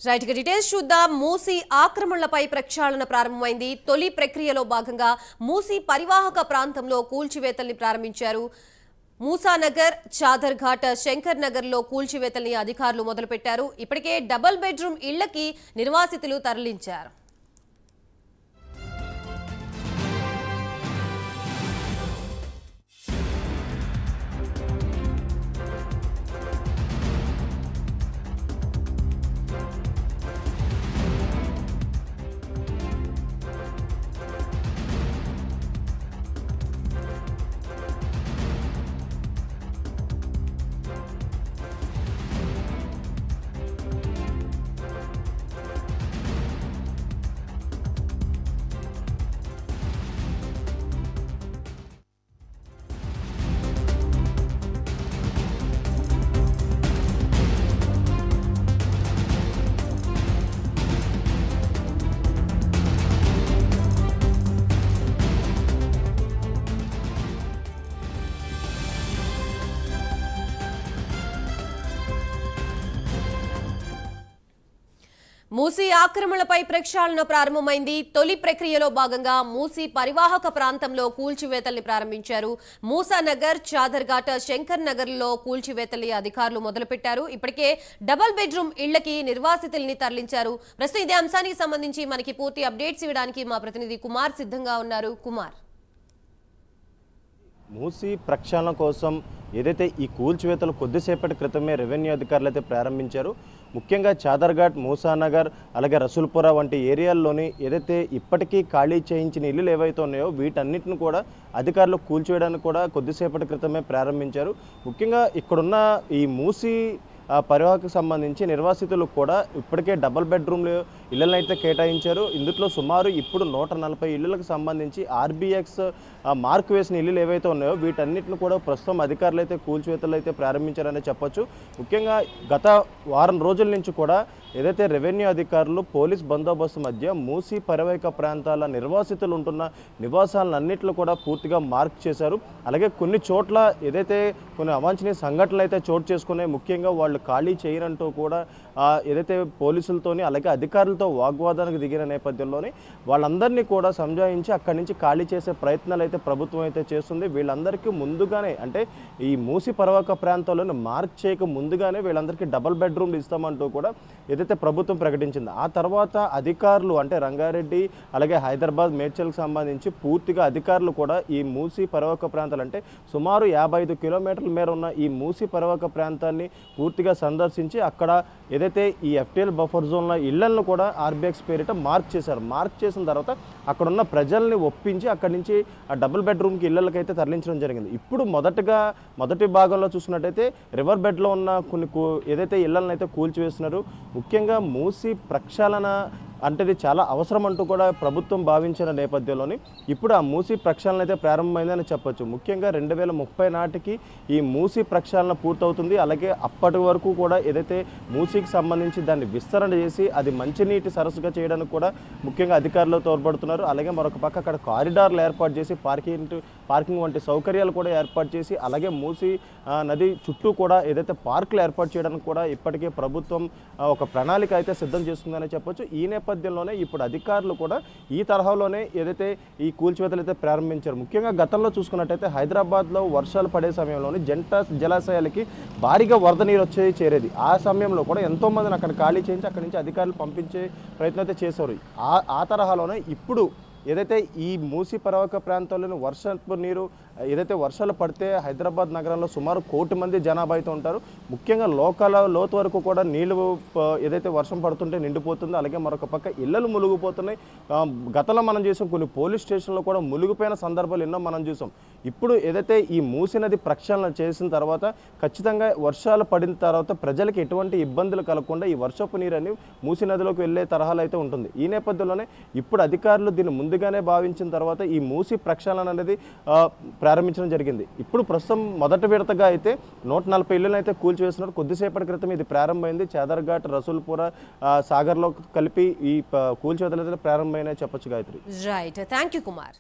Right గా details చూద్దాం. మూసీ ఆక్రమణలపై ప్రక్షాళన ప్రారంభమైంది. తొలి ప్రక్రియలో భాగంగా మూసీ పరివాహక ప్రాంతంలో కూల్చివేతల్ని ప్రారంభించారు. మూసానగర్, చాదర్ఘాట్, శంకర్ నగర్ లో కూల్చివేతల్ని అధికారులు మొదలుపెట్టారు. ఇప్పటికే డబుల్ బెడ్రూమ్ ఇళ్లకి నిర్వాసితులు తరలించారు. మూసీ ఆక్రమణలపై ప్రక్షాళన ప్రారంభమైంది. తొలి ప్రక్రియలో భాగంగా మూసీ పరివాహక ప్రాంతంలో కూల్చివేతల్ని ప్రారంభించారు. మూసానగర్, చాదర్ఘాట్, శంకర్ నగర్ లో కూల్చివేతల్ని అధికారులు మొదలుపెట్టారు. ఇప్పటికే డబుల్ బెడ్రూమ్ ఇళ్లకి నిర్వాసితుల్ని తరలించారు. ప్రస్తుతం ఇదే అంశానికి సంబంధించి మనకి పూర్తి అప్డేట్స్ ఇవ్వడానికి మా ప్రతినిధి కుమార్ సిద్ధంగా ఉన్నారు. కుమార్, మూసీ ప్రక్షాళన కోసం ఏదైతే ఈ కూల్చివేతలు కొద్దిసేపటి క్రితమే రెవెన్యూ అధికారులు అయితే ప్రారంభించారు. ముఖ్యంగా చాదర్ఘాట్, మూసానగర్, అలాగే రసూల్పుర వంటి ఏరియాల్లోని ఏదైతే ఇప్పటికీ ఖాళీ చేయించిన ఇల్లులు ఏవైతే ఉన్నాయో వీటన్నిటిని కూడా అధికారులు కూల్చివేయడానికి కూడా కొద్దిసేపటి క్రితమే ప్రారంభించారు. ముఖ్యంగా ఇక్కడున్న ఈ మూసీ పరివాహకు సంబంధించి నిర్వాసితులు కూడా ఇప్పటికే డబుల్ బెడ్రూమ్లు ఇళ్లను అయితే కేటాయించారు. ఇందులో సుమారు ఇప్పుడు 140 ఇళ్లకు సంబంధించి ఆర్బీఎక్స్ మార్క్ వేసిన ఇల్లులు ఏవైతే ఉన్నాయో వీటన్నిటిని కూడా ప్రస్తుతం అధికారులు అయితే కూల్చివేతలు అయితే ప్రారంభించారని చెప్పొచ్చు. ముఖ్యంగా గత వారం రోజుల నుంచి కూడా ఏదైతే రెవెన్యూ అధికారులు పోలీస్ బందోబస్తు మధ్య మూసీ పరివాహక ప్రాంతాల నిర్వాసితులు ఉంటున్న నివాసాలన్నింటిలో కూడా పూర్తిగా మార్క్ చేశారు. అలాగే కొన్ని చోట్ల ఏదైతే కొన్ని అవాంఛనీయ సంఘటనలు అయితే చోటు చేసుకునే ముఖ్యంగా వాళ్ళు ఖాళీ చేయరంటూ కూడా ఏదైతే పోలీసులతోని అలాగే అధికారులతో వాగ్వాదానికి దిగిన నేపథ్యంలోని వాళ్ళందరినీ కూడా సంజాయించి అక్కడి నుంచి ఖాళీ చేసే ప్రయత్నాలు అయితే ప్రభుత్వం అయితే చేస్తుంది. వీళ్ళందరికీ ముందుగానే అంటే ఈ మూసీ పరివాహక ప్రాంతాలను మార్క్ చేయక ముందుగానే వీళ్ళందరికీ డబుల్ బెడ్రూమ్లు ఇస్తామంటూ కూడా ఏదైతే ప్రభుత్వం ప్రకటించింది. ఆ తర్వాత అధికారులు అంటే రంగారెడ్డి అలాగే హైదరాబాద్, మేడ్చల్కి సంబంధించి పూర్తిగా అధికారులు కూడా ఈ మూసీ పరివాహక ప్రాంతాలు అంటే సుమారు 55 కిలోమీటర్ల మేర ఉన్న ఈ మూసీ పరివాహక ప్రాంతాన్ని పూర్తిగా సందర్శించి అక్కడ ఏదైతే ఈ ఎఫ్టీఎల్ బఫర్ జోన్ల ఇళ్లను కూడా ఆర్బీఎక్స్ పేరిట మార్క్ చేశారు. మార్క్ చేసిన తర్వాత అక్కడున్న ప్రజల్ని ఒప్పించి అక్కడి నుంచి ఆ డబుల్ బెడ్రూమ్కి ఇళ్లకైతే తరలించడం జరిగింది. ఇప్పుడు మొదటి భాగంలో చూసినట్టయితే రివర్ బెడ్లో ఉన్న కొన్ని ఏదైతే ఇళ్లను అయితే కూల్చివేస్తున్నారు. ముఖ్యంగా మూసీ ప్రక్షాళన అంటే ఇది చాలా అవసరం అంటూ కూడా ప్రభుత్వం భావించిన నేపథ్యంలోని ఇప్పుడు ఆ మూసీ ప్రక్షాళన అయితే ప్రారంభమైందని చెప్పొచ్చు. ముఖ్యంగా 2030 నాటికి ఈ మూసీ ప్రక్షాళన పూర్తవుతుంది. అలాగే అప్పటి వరకు కూడా ఏదైతే మూసీకి సంబంధించి దాన్ని విస్తరణ చేసి అది మంచినీటి సరస్సుగా చేయడానికి కూడా ముఖ్యంగా అధికారులు తోడ్పడుతున్నారు. అలాగే మరొక పక్క అక్కడ కారిడార్లు ఏర్పాటు చేసి పార్కింగ్ వంటి సౌకర్యాలు కూడా ఏర్పాటు చేసి అలాగే మూసీ నది చుట్టూ కూడా ఏదైతే పార్కులు ఏర్పాటు చేయడానికి కూడా ఇప్పటికే ప్రభుత్వం ఒక ప్రణాళిక అయితే సిద్ధం చేస్తుందని చెప్పొచ్చు. ఈ నేపథ్యంలోనే ఇప్పుడు అధికారులు కూడా ఈ తరహాలోనే ఏదైతే ఈ కూల్చివేతలు అయితే ప్రారంభించారు. ముఖ్యంగా గతంలో చూసుకున్నట్టయితే హైదరాబాద్లో వర్షాలు పడే సమయంలోని జలాశయాలకి భారీగా వరద నీరు వచ్చేది చేరేది. ఆ సమయంలో కూడా ఎంతోమందిని అక్కడ ఖాళీ చేయించి అక్కడి నుంచి అధికారులు పంపించే ప్రయత్నం అయితే చేశారు. ఆ తరహాలోనే ఇప్పుడు ఏదైతే ఈ మూసీ పరివాహక ప్రాంతాల్లోని వర్షపు నీరు ఏదైతే వర్షాలు పడితే హైదరాబాద్ నగరంలో సుమారు 1 కోటి మంది జనాభా అయితే ఉంటారు. ముఖ్యంగా లోతు వరకు కూడా నీళ్లు ఏదైతే వర్షం పడుతుంటే నిండిపోతుందో అలాగే మరొక పక్క ఇళ్లలు మునిగిపోతున్నాయి. గతంలో మనం చూసాం కొన్ని పోలీస్ స్టేషన్లో కూడా మునిగిపోయిన సందర్భాలు ఎన్నో మనం చూసాం. ఇప్పుడు ఏదైతే ఈ మూసీ నది ప్రక్షాళన చేసిన తర్వాత ఖచ్చితంగా వర్షాలు పడిన తర్వాత ప్రజలకు ఎటువంటి ఇబ్బందులు కలగకుండా ఈ వర్షపు నీరని మూసీ నదిలోకి వెళ్ళే తరహాలు అయితే ఉంటుంది. ఈ నేపథ్యంలోనే ఇప్పుడు అధికారులు దీన్ని ముందుగానే భావించిన తర్వాత ఈ మూసీ ప్రక్షాళన అనేది ప్రారంభించడం జరిగింది. ఇప్పుడు ప్రస్తుతం మొదటి విడతగా అయితే 140 ఇళ్లను అయితే కూల్చివేస్తున్నారు. కొద్దిసేపటి క్రితం ఇది ప్రారంభమైంది. చాదర్ఘాట్, రసూల్పుర, సాగర్లో కలిపి ఈ కూల్చివేతలు ప్రారంభమైనా చెప్పొచ్చు Gayatri. Right, thank you Kumar.